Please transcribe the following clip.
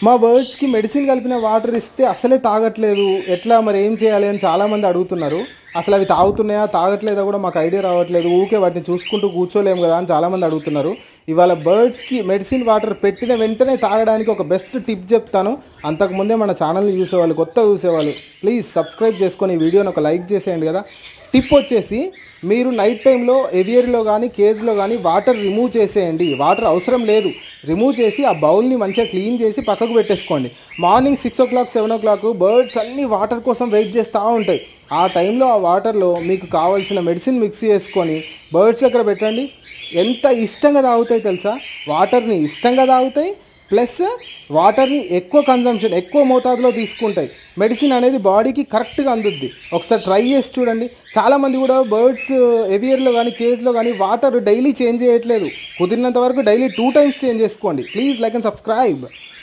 మా బర్డ్స్కి మెడిసిన్ కలిపిన వాటర్ ఇస్తే అసలే తాగట్లేదు, ఎట్లా మరి ఏం చేయాలి అని చాలామంది అడుగుతున్నారు. అసలు అవి తాగుతున్నాయా తాగట్లేదా కూడా మాకు ఐడియా రావట్లేదు, ఊకే వాటిని చూసుకుంటూ కూర్చోలేము కదా అని చాలామంది అడుగుతున్నారు. ఇవాళ బర్డ్స్కి మెడిసిన్ వాటర్ పెట్టిన వెంటనే తాగడానికి ఒక బెస్ట్ టిప్ చెప్తాను. అంతకుముందే మన ఛానల్ని చూసేవాళ్ళు, కొత్త చూసేవాళ్ళు ప్లీజ్ సబ్స్క్రైబ్ చేసుకొని ఈ వీడియోని ఒక లైక్ చేసేయండి కదా. టిప్ వచ్చేసి, మీరు నైట్ టైంలో ఎవియర్లో కానీ కేజ్లో కానీ వాటర్ రిమూవ్ చేసేయండి. వాటర్ అవసరం లేదు, రిమూవ్ చేసి ఆ బౌల్ని మంచిగా క్లీన్ చేసి పక్కకు పెట్టేసుకోండి. మార్నింగ్ 6 o'clock 7 o'clock బర్డ్స్ అన్నీ వాటర్ కోసం వెయిట్ చేస్తూ ఉంటాయి. ఆ టైంలో ఆ వాటర్లో మీకు కావాల్సిన మెడిసిన్ మిక్స్ చేసుకొని బర్డ్స్ దగ్గర పెట్టండి. ఎంత ఇష్టంగా తాగుతాయి తెలుసా, వాటర్ని ఇష్టంగా తాగుతాయి, ప్లస్ వాటర్ని ఎక్కువ కన్జంప్షన్ ఎక్కువ మోతాదులో తీసుకుంటాయి. మెడిసిన్ అనేది బాడీకి కరెక్ట్గా అందుద్ది. ఒకసారి ట్రై చేసి చూడండి. చాలామంది కూడా బర్డ్స్ ఎవియర్లో కానీ కేజ్లో కానీ వాటర్ డైలీ చేంజ్ చేయట్లేదు. కుదిరినంత వరకు డైలీ 2 times చేంజ్ చేసుకోండి. Please like and subscribe.